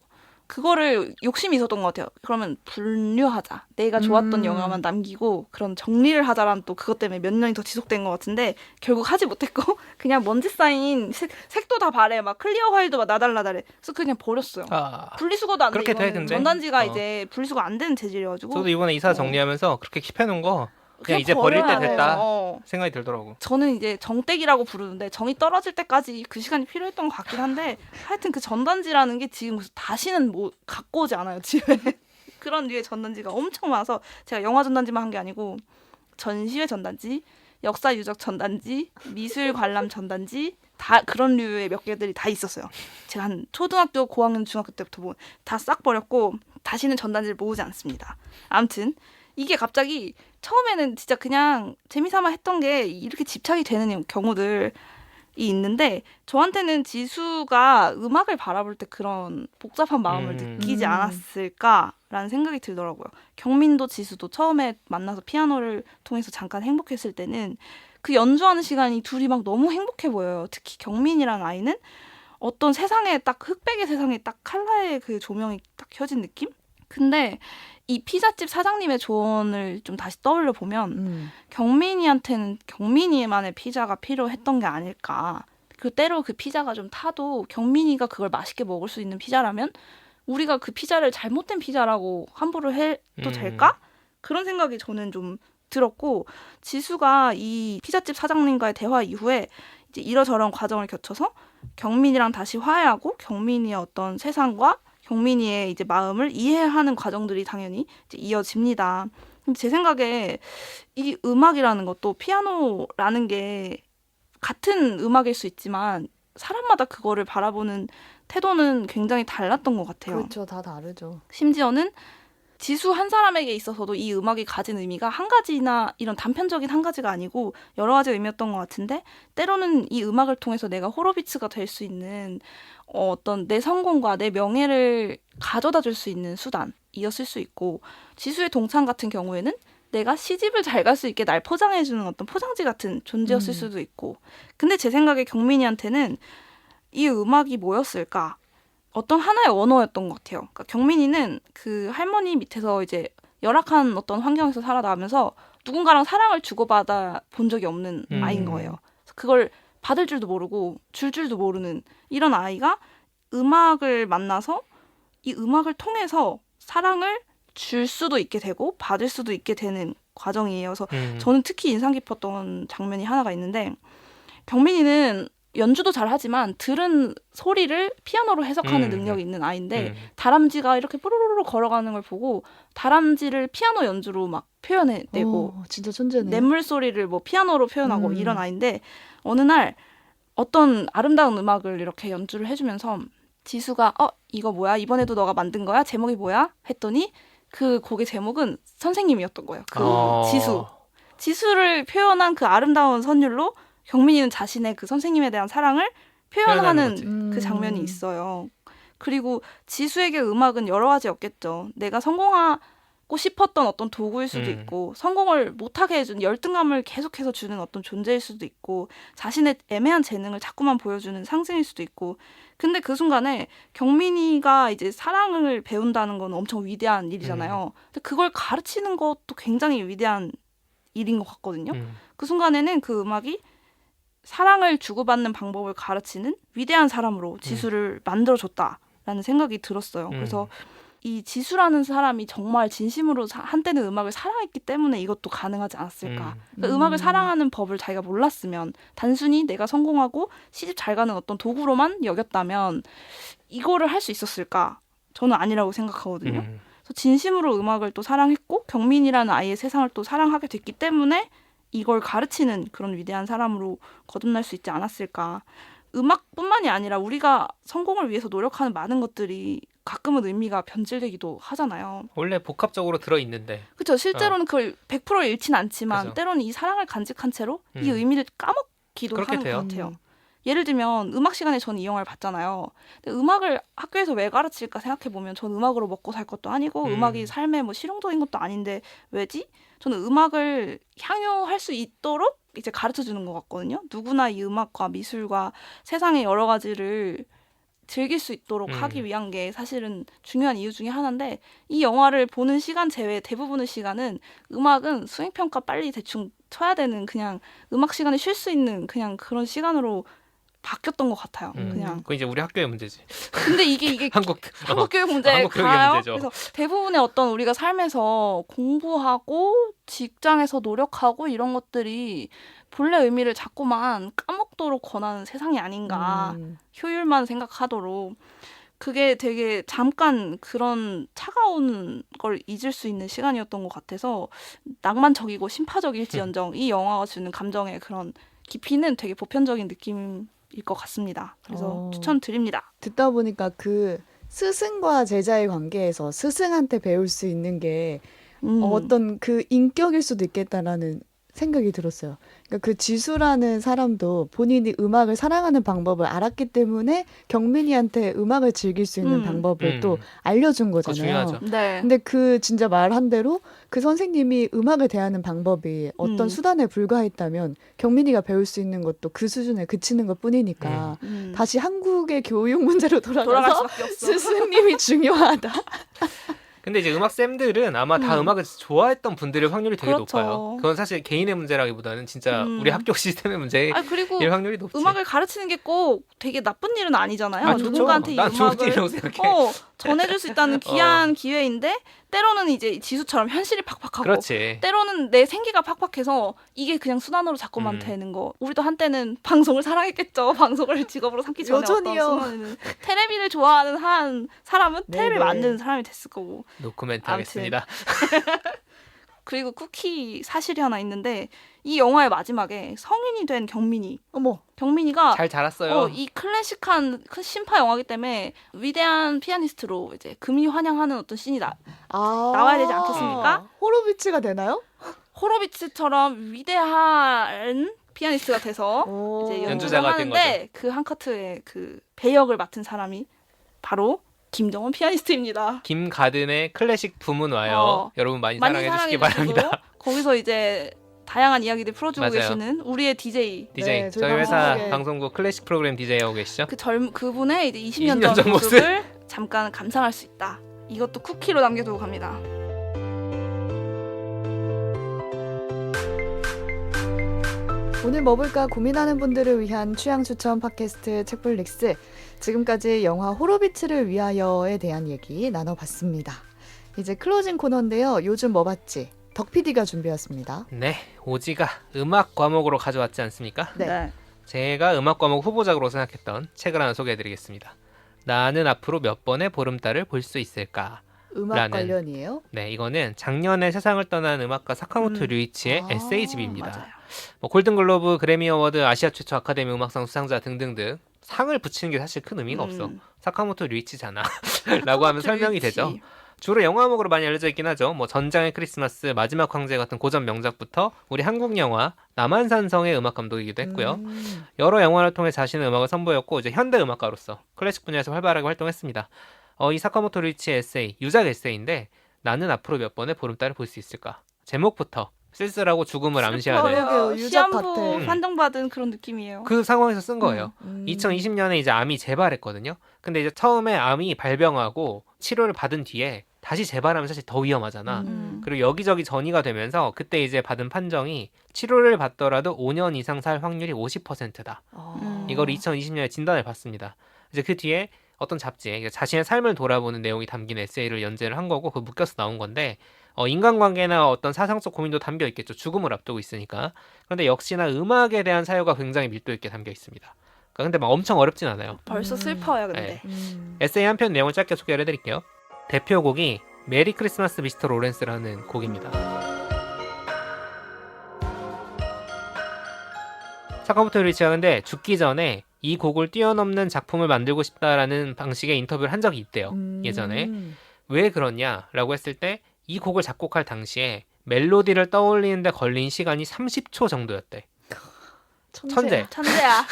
S2: 그거를 욕심이 있었던 것 같아요. 그러면 분류하자. 내가 좋았던 영화만 남기고 그런 정리를 하자라는 또 그것 때문에 몇 년이 더 지속된 것 같은데 결국 하지 못했고 그냥 먼지 쌓인 색도 다 바래. 막 클리어 파일도 막 나달나달해. 그래서 그냥 버렸어요. 분리수거도 안 돼.
S3: 그렇게 돼,
S2: 이거는
S3: 근데?
S2: 전단지가 이제 분리수거 안 되는 재질이어가지고
S3: 저도 이번에 이사 정리하면서 그렇게 킵해놓은 거 그냥
S2: 그냥
S3: 이제 버릴 때
S2: 버려야
S3: 됐다
S2: 돼요.
S3: 생각이 들더라고.
S2: 저는 이제 정떼기라고 부르는데 정이 떨어질 때까지 그 시간이 필요했던 것 같긴 한데 하여튼 그 전단지라는 게 지금 다시는 뭐 갖고 오지 않아요 집에. 그런 류의 전단지가 엄청 많아서 제가 영화 전단지만 한 게 아니고 전시회 전단지, 역사 유적 전단지, 미술 관람 전단지 다 그런 류의 몇 개들이 다 있었어요. 제가 한 초등학교, 고학년, 중학교 때부터 다 싹 버렸고 다시는 전단지를 모으지 않습니다. 아무튼 이게 갑자기 처음에는 진짜 그냥 재미삼아 했던 게 이렇게 집착이 되는 경우들이 있는데 저한테는 지수가 음악을 바라볼 때 그런 복잡한 마음을 느끼지 않았을까라는 생각이 들더라고요. 경민도 지수도 처음에 만나서 피아노를 통해서 잠깐 행복했을 때는 그 연주하는 시간이 둘이 막 너무 행복해 보여요. 특히 경민이라는 아이는 어떤 세상에 딱 흑백의 세상에 딱 칼라의 그 조명이 딱 켜진 느낌? 근데 이 피자집 사장님의 조언을 좀 다시 떠올려 보면 경민이한테는 경민이만의 피자가 필요했던 게 아닐까. 그 때로 그 피자가 좀 타도 경민이가 그걸 맛있게 먹을 수 있는 피자라면 우리가 그 피자를 잘못된 피자라고 함부로 해도 될까? 그런 생각이 저는 좀 들었고, 지수가 이 피자집 사장님과의 대화 이후에 이제 이러저런 과정을 거쳐서 경민이랑 다시 화해하고 경민이의 어떤 세상과 경민이의 이제 마음을 이해하는 과정들이 당연히 이제 이어집니다. 근데 제 생각에 이 음악이라는 것도 피아노라는 게 같은 음악일 수 있지만 사람마다 그거를 바라보는 태도는 굉장히 달랐던 것 같아요.
S1: 그렇죠. 다 다르죠.
S2: 심지어는 지수 한 사람에게 있어서도 이 음악이 가진 의미가 한 가지나 이런 단편적인 한 가지가 아니고 여러 가지 의미였던 것 같은데, 때로는 이 음악을 통해서 내가 호로비츠가 될 수 있는 어떤 내 성공과 내 명예를 가져다 줄 수 있는 수단이었을 수 있고, 지수의 동창 같은 경우에는 내가 시집을 잘 갈 수 있게 날 포장해주는 어떤 포장지 같은 존재였을 수도 있고, 근데 제 생각에 경민이한테는 이 음악이 뭐였을까? 어떤 하나의 언어였던 것 같아요. 그러니까 경민이는 그 할머니 밑에서 이제 열악한 어떤 환경에서 살아나면서 누군가랑 사랑을 주고받아 본 적이 없는 아이인 거예요. 그걸 받을 줄도 모르고 줄 줄도 모르는 이런 아이가 음악을 만나서 이 음악을 통해서 사랑을 줄 수도 있게 되고 받을 수도 있게 되는 과정이에요. 그래서 저는 특히 인상 깊었던 장면이 하나가 있는데, 경민이는 연주도 잘하지만 들은 소리를 피아노로 해석하는 능력이 있는 아이인데 다람쥐가 이렇게 뽀로로로 걸어가는 걸 보고 다람쥐를 피아노 연주로 막 표현해내고
S1: 진짜 천재네.
S2: 냇물 소리를 뭐 피아노로 표현하고 이런 아이인데, 어느 날 어떤 아름다운 음악을 이렇게 연주를 해주면서 지수가 이거 뭐야? 이번에도 너가 만든 거야? 제목이 뭐야? 했더니 그 곡의 제목은 선생님이었던 거예요. 그 지수를 표현한 그 아름다운 선율로 경민이는 자신의 그 선생님에 대한 사랑을 표현하는 그 장면이 있어요. 그리고 지수에게 음악은 여러 가지였겠죠. 내가 성공하고 싶었던 어떤 도구일 수도 있고, 성공을 못하게 해준 열등감을 계속해서 주는 어떤 존재일 수도 있고, 자신의 애매한 재능을 자꾸만 보여주는 상징일 수도 있고. 근데 그 순간에 경민이가 이제 사랑을 배운다는 건 엄청 위대한 일이잖아요. 근데 그걸 가르치는 것도 굉장히 위대한 일인 것 같거든요. 그 순간에는 그 음악이 사랑을 주고받는 방법을 가르치는 위대한 사람으로 지수를 만들어줬다라는 생각이 들었어요. 그래서 이 지수라는 사람이 정말 진심으로 한때는 음악을 사랑했기 때문에 이것도 가능하지 않았을까. 그러니까 음악을 사랑하는 법을 자기가 몰랐으면, 단순히 내가 성공하고 시집 잘 가는 어떤 도구로만 여겼다면 이거를 할 수 있었을까? 저는 아니라고 생각하거든요. 그래서 진심으로 음악을 또 사랑했고 경민이라는 아이의 세상을 또 사랑하게 됐기 때문에 이걸 가르치는 그런 위대한 사람으로 거듭날 수 있지 않았을까. 음악뿐만이 아니라 우리가 성공을 위해서 노력하는 많은 것들이 가끔은 의미가 변질되기도 하잖아요.
S3: 원래 복합적으로 들어있는데.
S2: 그렇죠. 실제로는 그걸 100% 잃지는 않지만
S3: 그죠.
S2: 때로는 이 사랑을 간직한 채로 이 의미를 까먹기도 하는
S3: 돼요.
S2: 것 같아요. 예를 들면 음악 시간에 저는 이 영화를 봤잖아요. 근데 음악을 학교에서 왜 가르칠까 생각해보면 저는 음악으로 먹고 살 것도 아니고 음악이 삶의 뭐 실용적인 것도 아닌데 왜지? 저는 음악을 향유할 수 있도록 이제 가르쳐주는 것 같거든요. 누구나 이 음악과 미술과 세상의 여러 가지를 즐길 수 있도록 하기 위한 게 사실은 중요한 이유 중에 하나인데, 이 영화를 보는 시간 제외 대부분의 시간은 음악은 수행평가 빨리 대충 쳐야 되는, 그냥 음악 시간에 쉴 수 있는 그냥 그런 시간으로 바뀌었던 것 같아요. 그냥.
S3: 그건 이제 우리 학교의 문제지.
S2: 근데 이게
S3: 한국
S2: 교육
S3: 한국 교육의
S2: 문제가요.
S3: 문제죠.
S2: 그래서 대부분의 어떤 우리가 삶에서 공부하고 직장에서 노력하고 이런 것들이 본래 의미를 자꾸만 까먹도록 권하는 세상이 아닌가. 효율만 생각하도록. 그게 되게 잠깐 그런 차가운 걸 잊을 수 있는 시간이었던 것 같아서 낭만적이고 심파적일지언정 이 영화가 주는 감정의 그런 깊이는 되게 보편적인 느낌일 것 같습니다. 그래서 추천드립니다.
S1: 듣다 보니까 그 스승과 제자의 관계에서 스승한테 배울 수 있는 게 어떤 그 인격일 수도 있겠다라는 생각이 들었어요. 그러니까 그 지수라는 사람도 본인이 음악을 사랑하는 방법을 알았기 때문에 경민이한테 음악을 즐길 수 있는 방법을 또 알려준
S3: 그거
S1: 거잖아요.
S3: 중요하죠.
S2: 네.
S1: 근데 그 진짜 말한 대로 그 선생님이 음악을 대하는 방법이 어떤 수단에 불과했다면 경민이가 배울 수 있는 것도 그 수준에 그치는 것 뿐이니까 다시 한국의 교육 문제로
S2: 돌아갈
S1: 돌아가서
S2: 수밖에 없어.
S1: 스승님이 중요하다.
S3: 근데 이제 음악 쌤들은 아마 다 음악을 좋아했던 분들의 확률이 되게
S2: 그렇죠.
S3: 높아요. 그건 사실 개인의 문제라기보다는 진짜 우리 학교 시스템의 문제일
S2: 아 그리고
S3: 확률이 높지.
S2: 음악을 가르치는 게 꼭 되게 나쁜 일은 아니잖아요.
S3: 아, 좋죠.
S2: 누군가한테 이
S3: 난 좋은
S2: 음악을
S3: 일이라고 생각해.
S2: 전해줄 수 있다는 귀한 기회인데 때로는 이제 지수처럼 현실이 팍팍하고
S3: 그렇지.
S2: 때로는 내 생기가 팍팍해서 이게 그냥 수단으로 자꾸만 되는 거. 우리도 한때는 방송을 사랑했겠죠. 방송을 직업으로 삼기 전에
S1: 여전히요.
S2: 어떤 순간에는 테레비를 좋아하는 한 사람은 테레비
S1: 네네.
S2: 만드는 사람이 됐을 거고.
S3: 노코멘트
S2: 아무튼.
S3: 하겠습니다.
S2: 그리고 쿠키 사실이 하나 있는데 이 영화의 마지막에 성인이 된 경민이가
S3: 잘 자랐어요.
S2: 이 클래식한 신파 영화이기 때문에 위대한 피아니스트로 이제 금이 환영하는 어떤 씬이 나와야 되지 않겠습니까?
S1: 호로비츠가 되나요?
S2: 호로비츠처럼 위대한 피아니스트가 돼서 이제
S3: 연주자가
S2: 연주를
S3: 된
S2: 하는데 그 한 카트의 그 배역을 맡은 사람이 바로 김정원 피아니스트입니다.
S3: 김가든의 클래식 부문 와요. 여러분 많이 사랑해 주시기
S2: 사랑해주시고
S3: 바랍니다.
S2: 거기서 이제 다양한 이야기들 풀어주고
S3: 맞아요.
S2: 계시는 우리의 DJ.
S3: DJ
S1: 네,
S3: 저희
S1: 저희
S3: 회사
S1: 방송국에-
S3: 방송국 클래식 프로그램 DJ 하고 계시죠?
S2: 그분의 이제 20년
S3: 20년
S2: 전
S3: 전
S2: 모습을 잠깐 감상할 수 있다. 이것도 쿠키로 남겨두고 갑니다.
S1: 오늘 뭐 볼까 고민하는 분들을 위한 취향 추천 팟캐스트 책플릭스. 지금까지 영화 호로비츠를 위하여에 대한 얘기 나눠봤습니다. 이제 클로징 코너인데요. 요즘 뭐 봤지? 덕 PD가 준비했습니다.
S3: 네, 오지가 음악 과목으로 가져왔지 않습니까?
S1: 네.
S3: 제가 음악 과목 후보작으로 생각했던 책을 하나 소개해드리겠습니다. 나는 앞으로 몇 번의 보름달을 볼 수 있을까?
S1: 음악
S3: 라는-
S1: 관련이에요?
S3: 네, 이거는 작년에 세상을 떠난 음악가 사카모토 류이치의
S1: 아,
S3: 에세이집입니다.
S2: 맞아요.
S3: 뭐 골든글로브, 그래미 어워드, 아시아 최초 아카데미 음악상 수상자 등등등 상을 붙이는 게 사실 큰 의미가 없어. 사카모토 류이치잖아 라고 하면 설명이 되죠. 주로 영화음악으로 많이 알려져 있긴 하죠. 뭐 전장의 크리스마스, 마지막 황제 같은 고전 명작부터 우리 한국 영화 남한산성의 음악 감독이기도 했고요. 여러 영화를 통해 자신의 음악을 선보였고 이제 현대 음악가로서 클래식 분야에서 활발하게 활동했습니다. 이 사카모토 류이치의 에세이, 유작 에세이인데 나는 앞으로 몇 번의 보름달을 볼 수 있을까? 제목부터 쓸쓸하고 죽음을 암시하는
S1: 그러게요. 유작
S2: 시한부
S1: 같아.
S2: 판정받은 그런 느낌이에요.
S3: 그 상황에서 쓴 거예요. 2020년에 이제 암이 재발했거든요. 근데 이제 처음에 암이 발병하고 치료를 받은 뒤에 다시 재발하면 사실 더 위험하잖아. 그리고 여기저기 전이가 되면서 그때 이제 받은 판정이 치료를 받더라도 5년 이상 살 확률이 50%다. 이걸 2020년에 진단을 받습니다. 이제 그 뒤에 어떤 잡지에 자신의 삶을 돌아보는 내용이 담긴 에세이를 연재를 한 거고 그 묶여서 나온 건데 인간관계나 어떤 사상 속 고민도 담겨 있겠죠. 죽음을 앞두고 있으니까. 그런데 역시나 음악에 대한 사유가 굉장히 밀도 있게 담겨 있습니다. 근데 막 엄청 어렵진 않아요.
S2: 벌써 슬퍼요, 근데.
S3: 에세이 한 편 내용을 짧게 소개를 해드릴게요. 대표곡이 메리 크리스마스 미스터 로렌스라는 곡입니다. 사카모토 류이치가 근데 죽기 전에 이 곡을 뛰어넘는 작품을 만들고 싶다라는 방식의 인터뷰를 한 적이 있대요. 예전에. 왜 그러냐라고 했을 때 이 곡을 작곡할 당시에 멜로디를 떠올리는데 걸린 시간이 30초 정도였대. 천재.
S2: 천재야.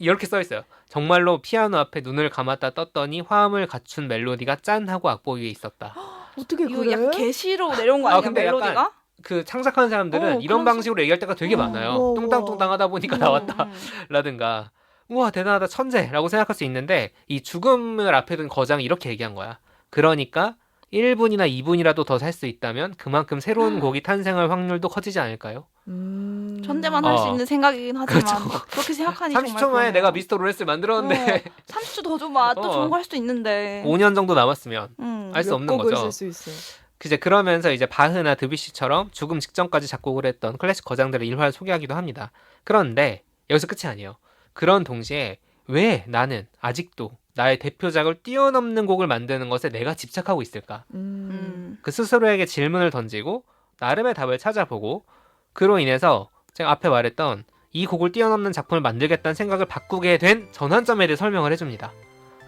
S3: 이렇게 써 있어요. 정말로 피아노 앞에 눈을 감았다 떴더니 화음을 갖춘 멜로디가 짠 하고 악보 위에 있었다.
S1: 어떻게
S2: 이거
S1: 그래?
S2: 약간 게시로 내려온 거 아니야,
S3: 근데
S2: 멜로디가?
S3: 약간 그 창작하는 사람들은 이런
S2: 그런
S3: 방식으로 얘기할 때가 되게 많아요. 뚱땅뚱땅 하다 보니까 나왔다 라든가 우와 대단하다 천재라고 생각할 수 있는데 이 죽음을 앞에 둔 거장이 이렇게 얘기한 거야. 그러니까 1분이나 2분이라도 더 살 수 있다면 그만큼 새로운 곡이 탄생할 확률도 커지지 않을까요?
S2: 천재만 할 수 있는 생각이긴 하지만 그렇게 생각하니
S3: 30초 만에
S2: 정말
S3: 내가 미스터 로렌스를 만들었는데
S2: 30초 더 줘봐. 또 좋은 거 할 수도 있는데.
S3: 5년 정도 남았으면 알 수
S1: 몇
S3: 없는
S1: 곡을
S3: 거죠.
S1: 쓸 수 있어요.
S3: 이제 그러면서 이제 바흐나 드뷔시처럼 죽음 직전까지 작곡을 했던 클래식 거장들의 일화를 소개하기도 합니다. 그런데 여기서 끝이 아니에요. 그런 동시에 왜 나는 아직도 나의 대표작을 뛰어넘는 곡을 만드는 것에 내가 집착하고 있을까? 그 스스로에게 질문을 던지고 나름의 답을 찾아보고 그로 인해서 제가 앞에 말했던 이 곡을 뛰어넘는 작품을 만들겠다는 생각을 바꾸게 된 전환점에 대해 설명을 해줍니다.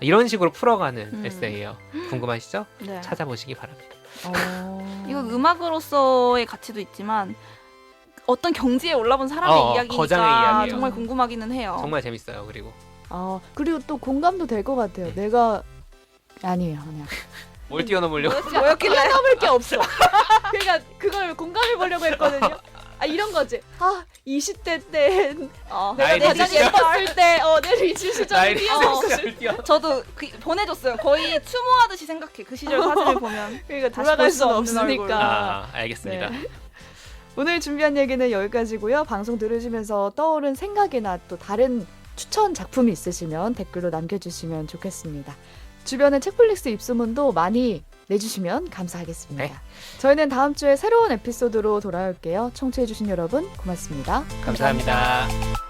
S3: 이런 식으로 풀어가는 에세이예요. 궁금하시죠?
S2: 네.
S3: 찾아보시기 바랍니다.
S2: 이거 음악으로서의 가치도 있지만 어떤 경지에 올라본 사람의 이야기니까
S3: 거장의 이야기예요.
S2: 정말 궁금하기는 해요.
S3: 정말 재밌어요. 그리고
S1: 그리고 또 공감도 될 것 같아요. 내가 아니에요, 그냥
S3: 뭘 뛰어넘으려고.
S2: 뭐였길래?
S1: 뛰어넘을 게 없어. 그러니까 그걸 공감해 보려고 했거든요. 이런 거지. 20대 때 내가
S3: 나이
S1: 내가
S3: 리치 시절.
S1: 예뻤을 때 내 리치 시절을 뛰어넘었어.
S2: 저도 보내줬어요. 거의 추모하듯이 생각해. 그 시절 사진을 보면.
S1: 그러니까
S2: 다시
S1: 돌아갈
S2: 볼수
S1: 수는
S2: 없는
S1: 없으니까.
S3: 알겠습니다.
S1: 네. 오늘 준비한 얘기는 여기까지고요. 방송 들으시면서 떠오른 생각이나 또 다른 추천 작품이 있으시면 댓글로 남겨주시면 좋겠습니다. 주변에 책플릭스 입소문도 많이 내주시면 감사하겠습니다.
S3: 네.
S1: 저희는 다음 주에 새로운 에피소드로 돌아올게요. 청취해주신 여러분 고맙습니다.
S3: 감사합니다.